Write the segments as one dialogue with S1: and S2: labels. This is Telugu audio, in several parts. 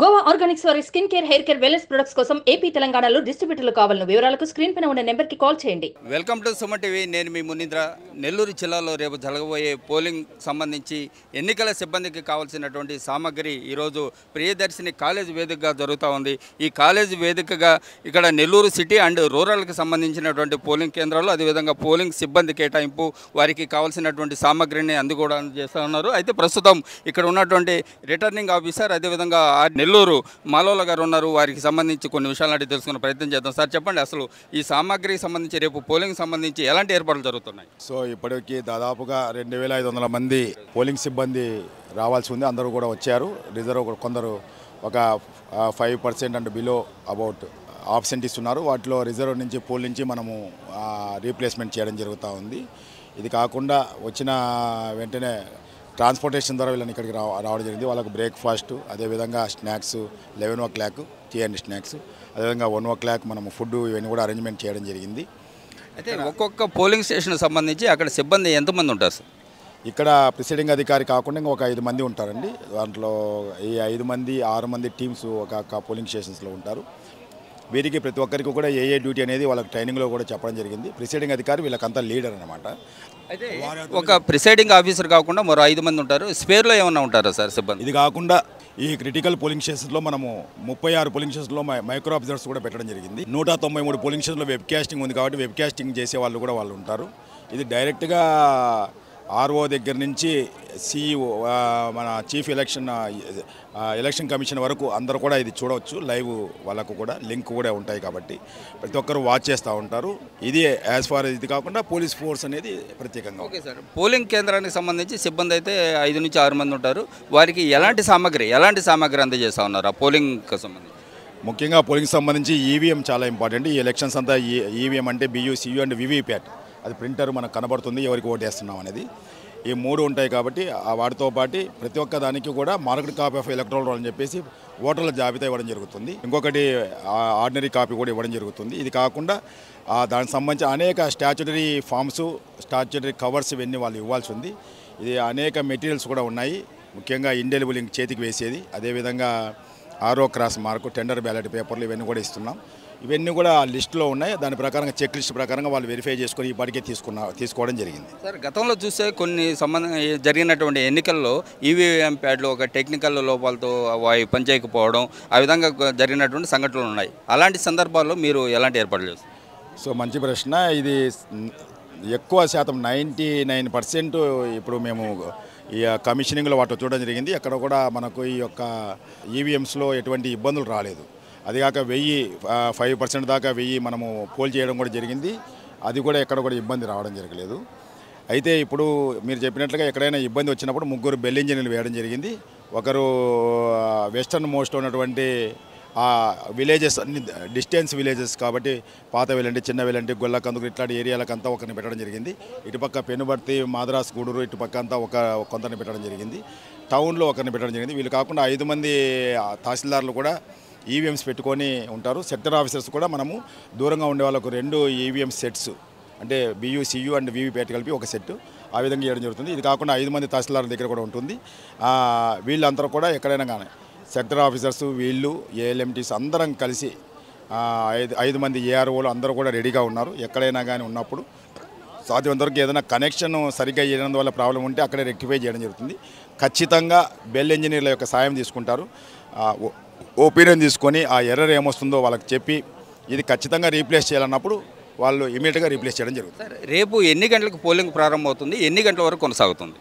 S1: గోవా ఆర్గానిక్స్ వారి skin care, hair care, wellness products కోసం ఏపీ, తెలంగాణలో డిస్ట్రిబ్యూటర్లు కావాలను వివరాలకు స్క్రీన్ పైన ఉన్న నెంబర్కి కాల్ చేయండి.
S2: Welcome to Suman TV. నేను మీ మునీంద్ర. నెల్లూరు జిల్లాలో రేపు జరగబోయే పోలింగ్ సంబంధించి ఎన్నికల సిబ్బందికి కావాల్సినటువంటి సామగ్రి ఈరోజు ప్రియదర్శిని కాలేజ్ వేదికగా జరుగుతూ ఉంది. ఈ కాలేజ్ వేదికగా ఇక్కడ నెల్లూరు సిటీ అండ్ రూరల్కి సంబంధించినటువంటి పోలింగ్ కేంద్రాలు, అదేవిధంగా పోలింగ్ సిబ్బంది కేటాయింపు, వారికి కావాల్సినటువంటి సామగ్రిని అందుకోవడం చేస్తూ ఉన్నారు. అయితే ప్రస్తుతం ఇక్కడ ఉన్నటువంటి రిటర్నింగ్ ఆఫీసర్, అదేవిధంగా నెల్లూరు మాలోల గారు ఉన్నారు. వారికి సంబంధించి కొన్ని విషయాలు అడిగి తెలుసుకునే ప్రయత్నం చేద్దాం. సార్ చెప్పండి, అసలు ఈ సామాగ్రికి సంబంధించి రేపు పోలింగ్ సంబంధించి ఎలాంటి ఏర్పాట్లు జరుగుతున్నాయి?
S3: సో ఇప్పటికి దాదాపుగా 2500 మంది పోలింగ్ సిబ్బంది రావాల్సి ఉంది. అందరూ కూడా వచ్చారు. రిజర్వ్ కొందరు ఒక 5% అండ్ బిలో అబౌట్ ఆబ్సెంటీస్ ఉన్నారు. వాటిలో రిజర్వ్ నుంచి పోల్ నుంచి మనము రీప్లేస్మెంట్ చేయడం జరుగుతూ ఉంది. ఇది కాకుండా వచ్చిన వెంటనే ట్రాన్స్పోర్టేషన్ ద్వారా వీళ్ళని ఇక్కడికి రావడం జరిగింది. వాళ్ళకు బ్రేక్ఫాస్ట్, అదేవిధంగా snacks 11 o'clock tea and snacks, అదేవిధంగా 1 o'clock మనము ఫుడ్, ఇవన్నీ కూడా అరేంజ్మెంట్ చేయడం జరిగింది.
S2: అయితే ఒక్కొక్క పోలింగ్ స్టేషన్ సంబంధించి అక్కడ సిబ్బంది ఎంతమంది ఉంటారు సార్?
S3: ఇక్కడ ప్రిసైడింగ్ అధికారి కాకుండా ఇంకొక 5 మంది ఉంటారండి. దాంట్లో ఈ 5 మంది 6 మంది టీమ్స్ ఒక పోలింగ్ స్టేషన్స్లో ఉంటారు. వీరికి ప్రతి ఒక్కరికి కూడా ఏ డ్యూటీ అనేది వాళ్ళకి ట్రైనింగ్లో కూడా చెప్పడం జరిగింది. ప్రిసైడింగ్ అధికారి వీళ్ళకంతా లీడర్ అనమాట.
S2: అయితే ఒక ప్రిసైడింగ్ ఆఫీసర్ కాకుండా మరో 5 మంది ఉంటారు. స్పేర్లో ఏమన్నా ఉంటారా సార్ సిబ్బంది?
S3: ఇది కాకుండా ఈ క్రిటికల్ పోలింగ్ స్టేషన్స్లో మనము 36 పోలింగ్ స్టేషన్లో మైక్రో అబ్జర్వర్స్ కూడా పెట్టడం జరిగింది. 193 పోలింగ్ స్టేషన్లో వెబ్ కాస్టింగ్ ఉంది కాబట్టి వెబ్ కాస్టింగ్ చేసే వాళ్ళు కూడా వాళ్ళు ఉంటారు. ఇది డైరెక్ట్గా ఆర్ఓ దగ్గర నుంచి సిఇఓ, మన చీఫ్ ఎలక్షన్ కమిషన్ వరకు అందరూ కూడా ఇది చూడవచ్చు. లైవ్ వాళ్ళకు కూడా లింక్ కూడా ఉంటాయి కాబట్టి ప్రతి ఒక్కరు వాచ్ చేస్తూ ఉంటారు. ఇది యాజ్ ఫార్ ఇది కాకుండా పోలీస్ ఫోర్స్ అనేది ప్రత్యేకంగా.
S2: ఓకే సార్, పోలింగ్ కేంద్రానికి సంబంధించి సిబ్బంది అయితే 5 నుంచి 6 మంది ఉంటారు. వారికి ఎలాంటి సామాగ్రి అందజేస్తూ ఉన్నారు ఆ పోలింగ్కి సంబంధించి?
S3: ముఖ్యంగా పోలింగ్ సంబంధించి ఈవీఎం చాలా ఇంపార్టెంట్. ఈ ఎలక్షన్స్ అంతా ఈవీఎం అంటే బియూ, సియూ అండ్ వివిప్యాట్, అది ప్రింటర్ మనకు కనబడుతుంది ఎవరికి ఓటేస్తున్నాం అనేది. ఈ 3 ఉంటాయి కాబట్టి వాటితో పాటు ప్రతి ఒక్క దానికి కూడా marked copy of electoral role అని చెప్పేసి ఓటర్ల జాబితా ఇవ్వడం జరుగుతుంది. ఇంకొకటి ఆర్డినరీ కాపీ కూడా ఇవ్వడం జరుగుతుంది. ఇది కాకుండా దానికి సంబంధించి అనేక స్టాచ్యుటరీ ఫామ్స్, స్టాచ్యుటరీ కవర్స్ ఇవన్నీ వాళ్ళు ఇవ్వాల్సి ఉంది. ఇది అనేక మెటీరియల్స్ కూడా ఉన్నాయి. ముఖ్యంగా ఇండెలిబుల్ ఇంక్ చేతికి వేసేది, అదేవిధంగా ఆరో క్రాస్ మార్కు, టెండర్ బ్యాలెట్ పేపర్లు ఇవన్నీ కూడా ఇస్తున్నాం. ఇవన్నీ కూడా లిస్టులో ఉన్నాయి. దాని ప్రకారంగా చెక్ లిస్ట్ ప్రకారంగా వాళ్ళు వెరిఫై చేసుకొని ఇప్పటికే తీసుకోవడం జరిగింది.
S2: సార్, గతంలో చూస్తే కొన్ని జరిగినటువంటి ఎన్నికల్లో ఈవీఎం ప్యాడ్లు ఒక టెక్నికల్ లోపాలతో అవి పనిచేయకపోవడం, ఆ విధంగా జరిగినటువంటి సంఘటనలు ఉన్నాయి. అలాంటి సందర్భాల్లో మీరు ఎలాంటి ఏర్పాట్లు చేస్తారు?
S3: సో మంచి ప్రశ్న. ఇది ఎక్కువ శాతం 99% ఇప్పుడు మేము ఈ కమిషనింగ్లో వాటిలో చూడడం జరిగింది. ఎక్కడ కూడా మనకు ఈ యొక్క ఈవీఎంస్లో ఎటువంటి ఇబ్బందులు రాలేదు. అదిగాక 5% దాకా 1000 మనము పోల్ చేయడం కూడా జరిగింది. అది కూడా ఎక్కడ కూడా ఇబ్బంది రావడం జరగలేదు. అయితే ఇప్పుడు మీరు చెప్పినట్లుగా ఎక్కడైనా ఇబ్బంది వచ్చినప్పుడు 3 బెల్ ఇంజనీర్లు వేయడం జరిగింది. ఒకరు వెస్టర్న్ మోస్ట్ ఉన్నటువంటి విలేజెస్, అన్ని డిస్టెన్స్ విలేజెస్ కాబట్టి పాత వెల్లంటి, చిన్న వెల్లంటి, గొల్లకందుకు ఇట్లాంటి ఏరియాలకంతా ఒకరిని పెట్టడం జరిగింది. ఇటుపక్క పెనుబర్తి, మాద్రాస్, గూడూరు ఇటుపక్క అంతా కొంతని పెట్టడం జరిగింది. టౌన్లో ఒకరిని పెట్టడం జరిగింది. వీళ్ళు కాకుండా 5 మంది తహసీల్దార్లు కూడా ఈవీఎంస్ పెట్టుకొని ఉంటారు. సెక్టర్ ఆఫీసర్స్ కూడా మనము దూరంగా ఉండే వాళ్ళకు 2 ఈవీఎం సెట్స్, అంటే బియూ, సియూ అండ్ వివిప్యాట్ కలిపి ఒక సెట్, ఆ విధంగా చేయడం జరుగుతుంది. ఇది కాకుండా 5 మంది తహసీల్దార్ల దగ్గర కూడా ఉంటుంది. వీళ్ళందరూ కూడా ఎక్కడైనా కానీ సెక్టర్ ఆఫీసర్స్, వీళ్ళు ఏఎల్ఎంటీస్ అందరం కలిసి 5 మంది ఏఆర్ఓలు అందరూ కూడా రెడీగా ఉన్నారు. ఎక్కడైనా కానీ ఉన్నప్పుడు సాధ్యమంతవరకు ఏదైనా కనెక్షన్ సరిగ్గా చేయడం వల్ల ప్రాబ్లం ఉంటే అక్కడే రెక్టిఫై చేయడం జరుగుతుంది. ఖచ్చితంగా బెల్ ఇంజనీర్ల యొక్క సాయం తీసుకుంటారు. ఒపీనియన్ తీసుకొని ఆ ఎర్రర్ ఏమొస్తుందో వాళ్ళకి చెప్పి ఇది ఖచ్చితంగా రీప్లేస్ చేయాలన్నప్పుడు వాళ్ళు ఇమీడియట్గా రీప్లేస్ చేయడం జరుగుతుంది.
S2: సార్, రేపు ఎన్ని గంటలకు పోలింగ్ ప్రారంభమవుతుంది? ఎన్ని గంటల వరకు కొనసాగుతుంది?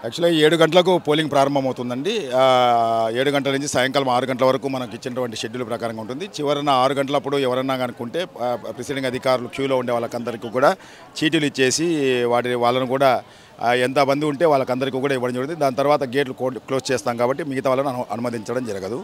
S3: యాక్చువల్గా 7 గంటలకు పోలింగ్ ప్రారంభమవుతుందండి. 7 గంటల నుంచి సాయంకాలం 6 గంటల వరకు మనకు ఇచ్చినటువంటి షెడ్యూల్ ప్రకారంగా ఉంటుంది. చివరన 6 గంటలప్పుడు ఎవరన్నా కనుక్కుంటే ప్రిసైడింగ్ అధికారులు క్యూలో ఉండే వాళ్ళకందరికీ కూడా చీటీలు ఇచ్చేసి వాళ్ళను కూడా ఎంత మంది ఉంటే వాళ్ళకందరికీ కూడా ఇవ్వడం జరుగుతుంది. దాని తర్వాత గేట్లు క్లోజ్ చేస్తాం కాబట్టి మిగతా వాళ్ళని అనుమతించడం జరగదు.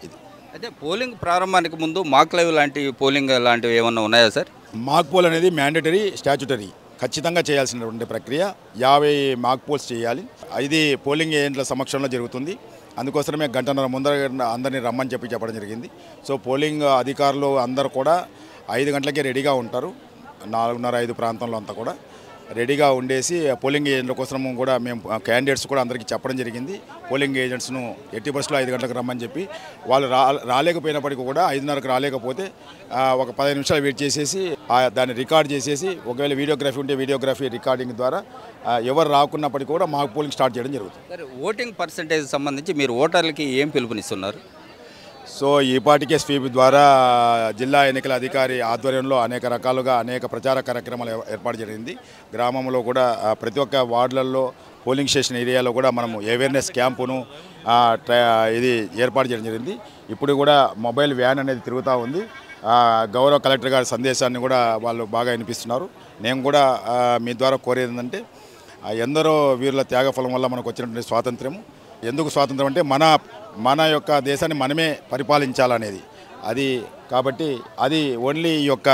S3: ఇది
S2: అయితే పోలింగ్ ప్రారంభానికి ముందు మాక్ లైవ్ లాంటి పోలింగ్ లాంటివి ఏమన్నా ఉన్నాయా సార్?
S3: మాక్ పోల్ అనేది మ్యాండేటరీ, స్టాచ్యుటరీ, ఖచ్చితంగా చేయాల్సినటువంటి ప్రక్రియ. 50 మాక్ పోల్స్ చేయాలి. ఇది పోలింగ్ ఏజెంట్ల సమక్షంలో జరుగుతుంది. అందుకోసమే గంటన్నర ముందర అందరినీ రమ్మని చెప్పడం జరిగింది. సో పోలింగ్ అధికారులు అందరూ కూడా 5 గంటలకే రెడీగా ఉంటారు. 4:30, 5 ప్రాంతంలో అంతా కూడా రెడీగా ఉండేసి పోలింగ్ ఏజెంట్ల కోసం కూడా మేము క్యాండిడేట్స్ కూడా అందరికీ చెప్పడం జరిగింది. పోలింగ్ ఏజెంట్స్ను 80% 5 గంటలకు రమ్మని చెప్పి వాళ్ళు రాలేకపోయినప్పటికీ కూడా 5:30కు రాలేకపోతే ఒక 15 నిమిషాలు వెయిట్ చేసేసి దాన్ని రికార్డ్ చేసేసి ఒకవేళ వీడియోగ్రఫీ ఉంటే వీడియోగ్రఫీ రికార్డింగ్ ద్వారా ఎవరు రాకున్నప్పటికీ కూడా మాకు పోలింగ్ స్టార్ట్ చేయడం జరుగుతుంది.
S2: సరే, ఓటింగ్ పర్సంటేజ్ సంబంధించి మీరు ఓటర్లకి ఏం పిలుపునిస్తున్నారు?
S3: సో ఈపాటికే స్వీప్ ద్వారా జిల్లా ఎన్నికల అధికారి ఆధ్వర్యంలో అనేక రకాలుగా అనేక ప్రచార కార్యక్రమాలు ఏర్పాటు జరిగింది. గ్రామంలో కూడా ప్రతి ఒక్క వార్డులలో పోలింగ్ స్టేషన్ ఏరియాలో కూడా మనము అవేర్నెస్ క్యాంపును ఇది ఏర్పాటు చేయడం జరిగింది. ఇప్పుడు కూడా మొబైల్ వ్యాన్ అనేది తిరుగుతూ ఉంది. గౌరవ కలెక్టర్ గారి సందేశాన్ని కూడా వాళ్ళు బాగా వినిపిస్తున్నారు. నేను కూడా మీ ద్వారా కోరేది ఏంటంటే ఎందరో వీరుల త్యాగఫలం వల్ల మనకు వచ్చినటువంటి స్వాతంత్ర్యము. ఎందుకు స్వాతంత్రం అంటే మన యొక్క దేశాన్ని మనమే పరిపాలించాలనేది అది. కాబట్టి అది ఓన్లీ ఈ యొక్క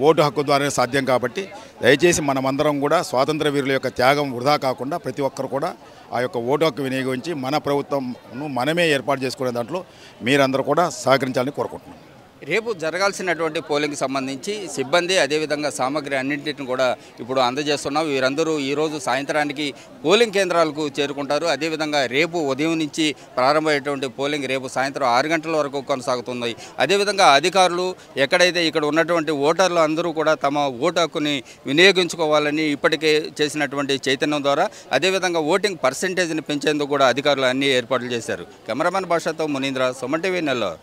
S3: ఓటు హక్కు ద్వారానే సాధ్యం. కాబట్టి దయచేసి మనమందరం కూడా స్వాతంత్ర వీరుల యొక్క త్యాగం వృధా కాకుండా ప్రతి ఒక్కరు కూడా ఆ యొక్క ఓటు హక్కు వినియోగించి మన ప్రభుత్వంను మనమే ఏర్పాటు చేసుకునే దాంట్లో మీరందరూ కూడా సహకరించాలని కోరుకుంటున్నాను.
S2: రేపు జరగాల్సినటువంటి పోలింగ్కి సంబంధించి సిబ్బంది అదేవిధంగా సామగ్రి అన్నింటిని కూడా ఇప్పుడు అందజేస్తున్నాం. వీరందరూ ఈరోజు సాయంత్రానికి పోలింగ్ కేంద్రాలకు చేరుకుంటారు. అదేవిధంగా రేపు ఉదయం నుంచి ప్రారంభమయ్యేటువంటి పోలింగ్ రేపు సాయంత్రం 6 గంటల వరకు కొనసాగుతుంది. అదేవిధంగా అధికారులు ఎక్కడైతే ఇక్కడ ఉన్నటువంటి ఓటర్లు అందరూ కూడా తమ ఓటు హక్కుని వినియోగించుకోవాలని ఇప్పటికే చేసినటువంటి చైతన్యం ద్వారా అదేవిధంగా ఓటింగ్ పర్సంటేజ్ని పెంచేందుకు కూడా అధికారులు అన్ని ఏర్పాట్లు చేశారు. కెమెరామెన్ భాషతో మునీంద్ర, సుమన్ టీవీ, నెల్లూరు.